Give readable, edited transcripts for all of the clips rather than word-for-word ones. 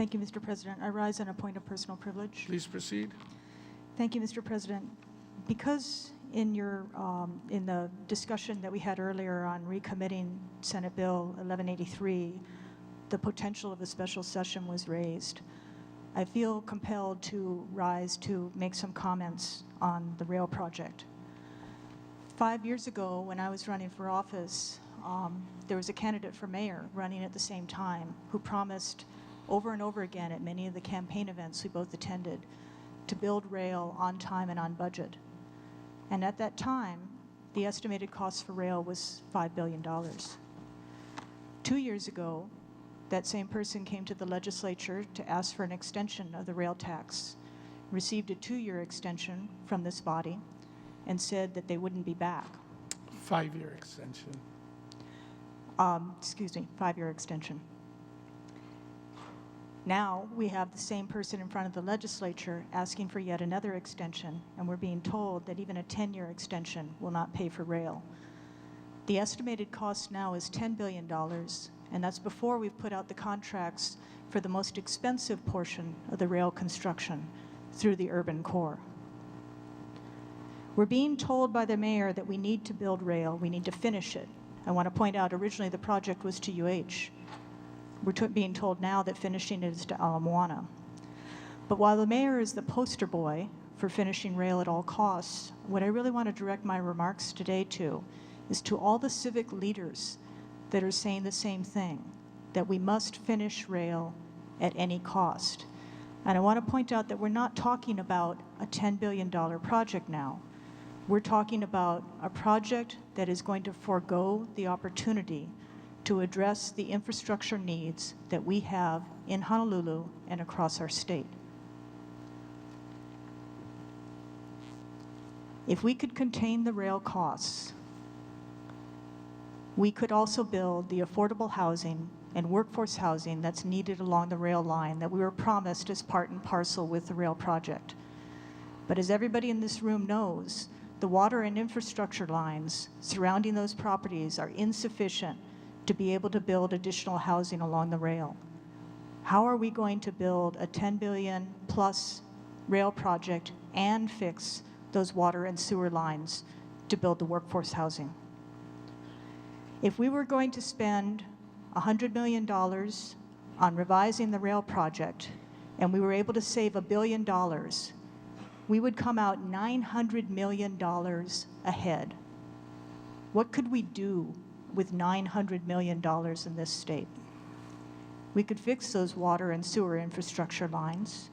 Thank you, Mr. President. I rise on a point of personal privilege. Please proceed. Thank you, Mr. President. Because in the discussion that we had earlier on recommitting Senate Bill 1183, the potential of a special session was raised, I feel compelled to rise to make some comments on the rail project. 5 years ago, when I was running for office, there was a candidate for mayor running at the same time who promised over and over again at many of the campaign events we both attended to build rail on time and on budget. And at that time, the estimated cost for rail was $5 billion. 2 years ago, that same person came to the legislature to ask for an extension of the rail tax, received a 2-year extension from this body, and said that they wouldn't be back. 5-year extension. 5-year extension. Now we have the same person in front of the legislature asking for yet another extension, and we're being told that even a 10-year extension will not pay for rail. The estimated cost now is $10 billion, and that's before we've put out the contracts for the most expensive portion of the rail construction through the urban core. We're being told by the mayor that we need to build rail, we need to finish it. I want to point out originally the project was to UH. We're being told now that finishing it is to Ala Moana. But while the mayor is the poster boy for finishing rail at all costs, what I really want to direct my remarks today to is to all the civic leaders that are saying the same thing, that we must finish rail at any cost. And I want to point out that we're not talking about a $10 billion project now. We're talking about a project that is going to forego the opportunity to address the infrastructure needs that we have in Honolulu and across our state. If we could contain the rail costs, we could also build the affordable housing and workforce housing that's needed along the rail line that we were promised as part and parcel with the rail project. But as everybody in this room knows, the water and infrastructure lines surrounding those properties are insufficient to be able to build additional housing along the rail. How are we going to build a $10 billion plus rail project and fix those water and sewer lines to build the workforce housing? If we were going to spend $100 million on revising the rail project and we were able to save $1 billion, we would come out $900 million ahead. What could we do with $900 million in this state? We could fix those water and sewer infrastructure lines.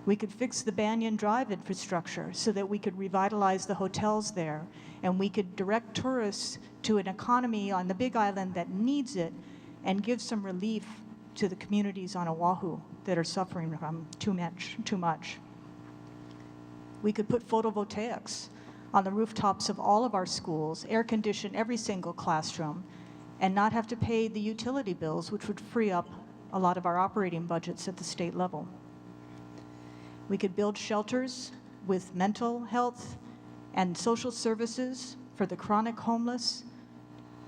We could fix the Banyan Drive infrastructure so that we could revitalize the hotels there, and we could direct tourists to an economy on the Big Island that needs it and give some relief to the communities on Oahu that are suffering from too much. We could put photovoltaics on the rooftops of all of our schools, air condition every single classroom, and not have to pay the utility bills, which would free up a lot of our operating budgets at the state level. We could build shelters with mental health and social services for the chronic homeless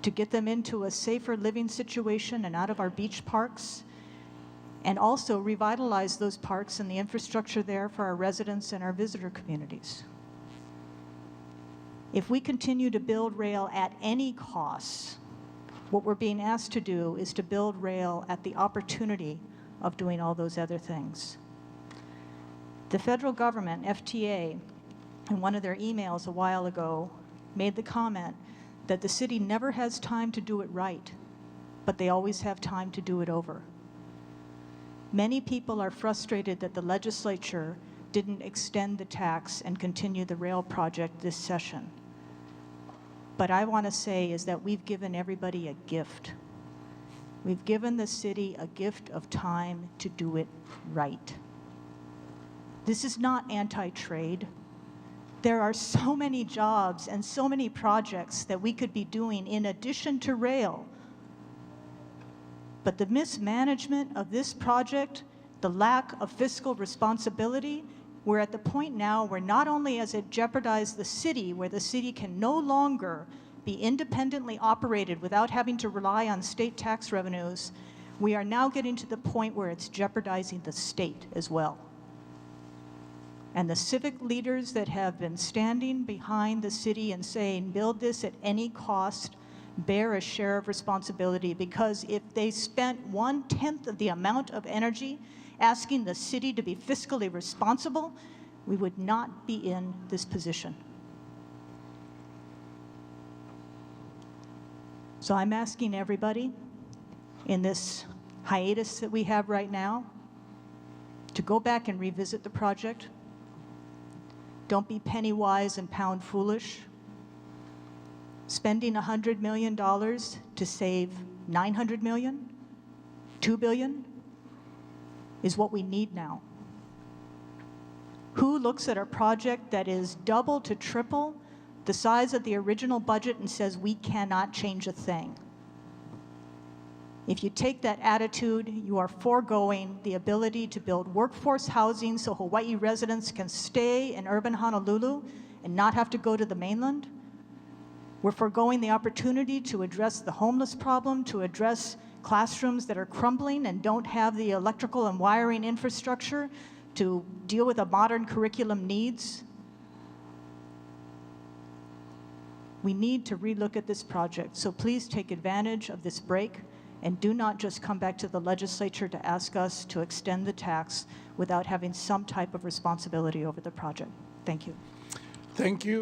to get them into a safer living situation and out of our beach parks, and also revitalize those parks and the infrastructure there for our residents and our visitor communities. If we continue to build rail at any cost, what we're being asked to do is to build rail at the opportunity of doing all those other things. The federal government, FTA, in one of their emails a while ago, made the comment that the city never has time to do it right, but they always have time to do it over. Many people are frustrated that the legislature didn't extend the tax and continue the rail project this session. But I want to say is that we've given everybody a gift. We've given the city a gift of time to do it right. This is not anti-trade. There are so many jobs and so many projects that we could be doing in addition to rail. But the mismanagement of this project, the lack of fiscal responsibility, we're at the point now where not only has it jeopardized the city, where the city can no longer be independently operated without having to rely on state tax revenues, We are now getting to the point where it's jeopardizing the state as well. And the civic leaders that have been standing behind the city and saying, build this at any cost, bear a share of responsibility, because if they spent 1/10 of the amount of energy asking the city to be fiscally responsible, we would not be in this position. So I'm asking everybody in this hiatus that we have right now to go back and revisit the project. Don't be penny wise and pound foolish. Spending $100 million to save $900 million, $2 billion, is what we need now. Who looks at a project that is double to triple the size of the original budget and says we cannot change a thing? If you take that attitude, you are foregoing the ability to build workforce housing so Hawaii residents can stay in urban Honolulu and not have to go to the mainland. We're foregoing the opportunity to address the homeless problem, to address classrooms that are crumbling and don't have the electrical and wiring infrastructure to deal with the modern curriculum needs. We need to relook at this project, so please take advantage of this break and do not just come back to the legislature to ask us to extend the tax without having some type of responsibility over the project. Thank you. Thank you.